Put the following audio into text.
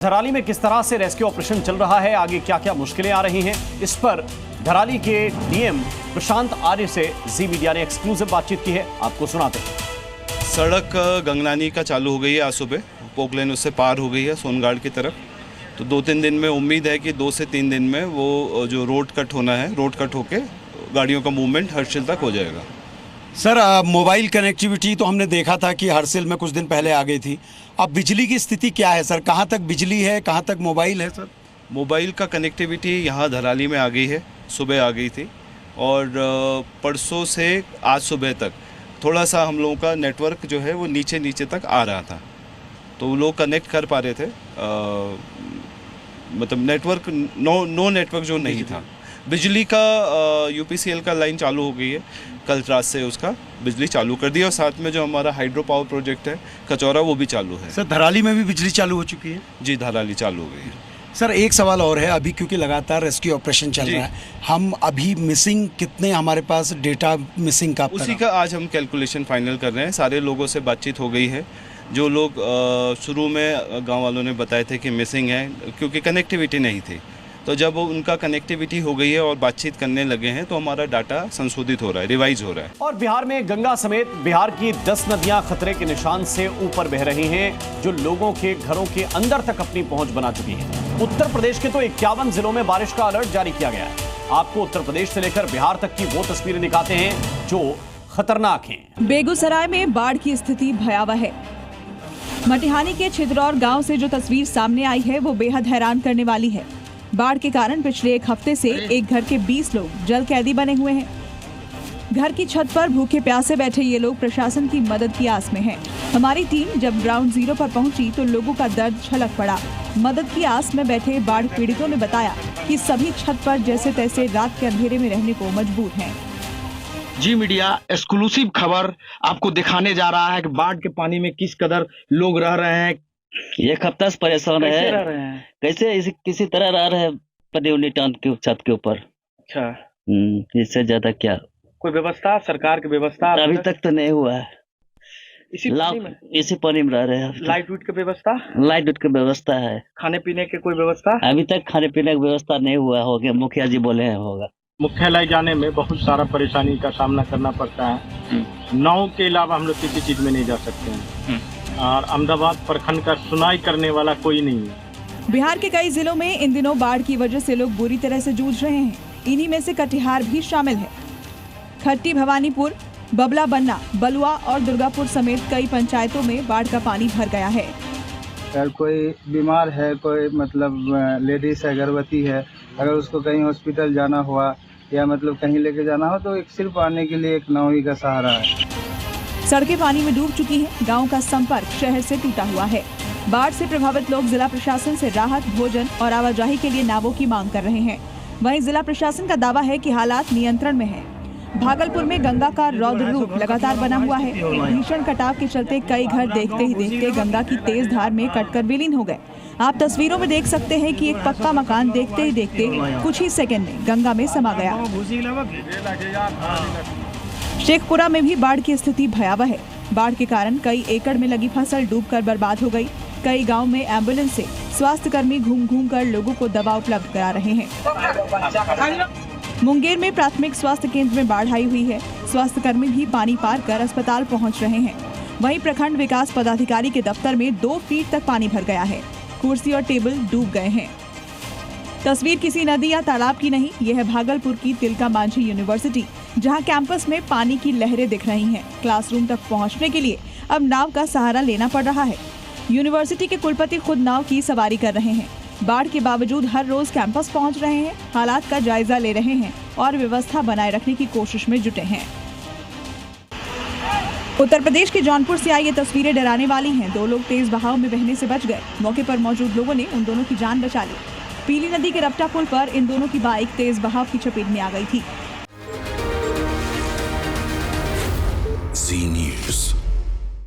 धराली में किस तरह से रेस्क्यू ऑपरेशन चल रहा है, आगे क्या क्या मुश्किलें आ रही हैं, इस पर धराली के डीएम प्रशांत आर्य से जी मीडिया ने एक्सक्लूसिव बातचीत की है, आपको सुनाते हैं। सड़क गंगनानी का चालू हो गई है, आज सुबह पोकलेन उससे पार हो गई है सोनगाड़ की तरफ। तो 2-3 दिन में उम्मीद है कि 2 से 3 दिन में वो जो रोड कट होना है, रोड कट होके गाड़ियों का मूवमेंट हर्षिल तक हो जाएगा। सर, मोबाइल कनेक्टिविटी तो हमने देखा था कि हरसिल में कुछ दिन पहले आ गई थी। अब बिजली की स्थिति क्या है सर? कहाँ तक बिजली है, कहाँ तक मोबाइल है सर? मोबाइल का कनेक्टिविटी यहाँ धराली में आ गई है, सुबह आ गई थी और परसों से आज सुबह तक थोड़ा सा हम लोगों का नेटवर्क जो है वो नीचे तक आ रहा था, तो वो लोग कनेक्ट कर पा रहे थे। मतलब नेटवर्क नो नेटवर्क जो नहीं था। बिजली का यूपीसीएल का लाइन चालू हो गई है, कल रात से उसका बिजली चालू कर दी और साथ में जो हमारा हाइड्रो पावर प्रोजेक्ट है कचौरा वो भी चालू है। सर, धराली में भी बिजली चालू हो चुकी है? जी, धराली चालू हो गई है। सर, एक सवाल और है, अभी क्योंकि लगातार रेस्क्यू ऑपरेशन चल रहा है, हम अभी मिसिंग कितने हमारे पास डेटा मिसिंग का उसी का आज हम कैलकुलेशन फाइनल कर रहे हैं। सारे लोगों से बातचीत हो गई है। जो लोग शुरू में गांव वालों ने बताए थे कि मिसिंग है क्योंकि कनेक्टिविटी नहीं थी, तो जब उनका कनेक्टिविटी हो गई है और बातचीत करने लगे हैं तो हमारा डाटा संशोधित हो रहा है, रिवाइज हो रहा है। और बिहार में गंगा समेत बिहार की 10 नदियां खतरे के निशान से ऊपर बह रही हैं, जो लोगों के घरों के अंदर तक अपनी पहुंच बना चुकी हैं। उत्तर प्रदेश के तो 51 जिलों में बारिश का अलर्ट जारी किया गया है। आपको उत्तर प्रदेश से लेकर बिहार तक की वो तस्वीरें दिखाते हैं जो खतरनाक हैं। बेगूसराय में बाढ़ की स्थिति भयावह है। मटिहानी के छिदरौर गांव से जो तस्वीर सामने आई है वो बेहद हैरान करने वाली है। बाढ़ के कारण पिछले एक हफ्ते से एक घर के 20 लोग जल कैदी बने हुए हैं। घर की छत पर भूखे प्यासे बैठे ये लोग प्रशासन की मदद की आस में हैं। हमारी टीम जब ग्राउंड जीरो पर पहुंची तो लोगों का दर्द छलक पड़ा। मदद की आस में बैठे बाढ़ पीड़ितों ने बताया कि सभी छत पर जैसे तैसे रात के अंधेरे में रहने को मजबूर हैं। जी मीडिया एक्सक्लूसिव खबर आपको दिखाने जा रहा है कि बाढ़ के पानी में किस कदर लोग रह रहे हैं। एक हफ्ता से परेशान है। रह रहे हैं कैसे किसी तरह रह रहे हैं पन्नी टान के छत के ऊपर। अच्छा, इससे ज्यादा क्या कोई व्यवस्था सरकार की व्यवस्था अभी तक तो नहीं हुआ है। इसी पानी में रह रहे हैं। लाइट की व्यवस्था की व्यवस्था है। खाने पीने की कोई व्यवस्था अभी तक खाने पीने की व्यवस्था नहीं हुआ। हो गया, मुखिया जी बोले हैं होगा। मुख्यालय जाने में बहुत सारा परेशानी का सामना करना पड़ता है। नाव के अलावा हम लोग किसी चीज में नहीं जा सकते हैं और अहमदाबाद प्रखंड का सुनाई करने वाला कोई नहीं है। बिहार के कई जिलों में इन दिनों बाढ़ की वजह से लोग बुरी तरह से जूझ रहे हैं। इन्हीं में से कटिहार भी शामिल है। खट्टी, भवानीपुर, बबला बन्ना, बलुआ और दुर्गापुर समेत कई पंचायतों में बाढ़ का पानी भर गया है। अगर कोई बीमार है, कोई मतलब लेडीज है, गर्भवती है, अगर उसको कहीं हॉस्पिटल जाना हुआ या मतलब कहीं लेके जाना हो तो एक सिर्फ आने के लिए एक नाव ही का सहारा है। सड़कें पानी में डूब चुकी हैं। गांव का संपर्क शहर से टूटा हुआ है। बाढ़ से प्रभावित लोग जिला प्रशासन से राहत, भोजन और आवाजाही के लिए नावों की मांग कर रहे हैं। वहीं जिला प्रशासन का दावा है कि हालात नियंत्रण में है। भागलपुर में गंगा का रौद्र रूप लगातार बना हुआ है। भीषण कटाव के चलते कई घर देखते ही देखते गंगा की तेज धार में कटकर विलीन हो गए। आप तस्वीरों में देख सकते हैं कि एक पक्का मकान देखते ही देखते कुछ ही सेकंड में गंगा में समा गया। शेखपुरा में भी बाढ़ की स्थिति भयावह है। बाढ़ के कारण कई एकड़ में लगी फसल डूबकर बर्बाद हो गई। कई गांव में एम्बुलेंस से स्वास्थ्य कर्मी घूम कर लोगों को दवा उपलब्ध करा रहे हैं। मुंगेर में प्राथमिक स्वास्थ्य केंद्र में बाढ़ आई हुई है। स्वास्थ्य कर्मी भी पानी पार कर अस्पताल पहुंच रहे हैं। वहीं प्रखंड विकास पदाधिकारी के दफ्तर में 2 फीट तक पानी भर गया है। कुर्सी और टेबल डूब गए हैं। तस्वीर किसी नदी या तालाब की नहीं, यह है भागलपुर की तिलका मांझी यूनिवर्सिटी, जहां कैंपस में पानी की लहरें दिख रही हैं। क्लासरूम तक पहुंचने के लिए अब नाव का सहारा लेना पड़ रहा है। यूनिवर्सिटी के कुलपति खुद नाव की सवारी कर रहे हैं। बाढ़ के बावजूद हर रोज कैंपस पहुंच रहे हैं, हालात का जायजा ले रहे हैं और व्यवस्था बनाए रखने की कोशिश में जुटे हैं। उत्तर प्रदेश के जौनपुर से आई ये तस्वीरें डराने वाली हैं। 2 लोग तेज बहाव में बहने से बच गए। मौके पर मौजूद लोगों ने उन दोनों की जान बचा ली। पीली नदी के रपटा पुल पर इन दोनों की बाइक तेज बहाव की चपेट में आ गई थी।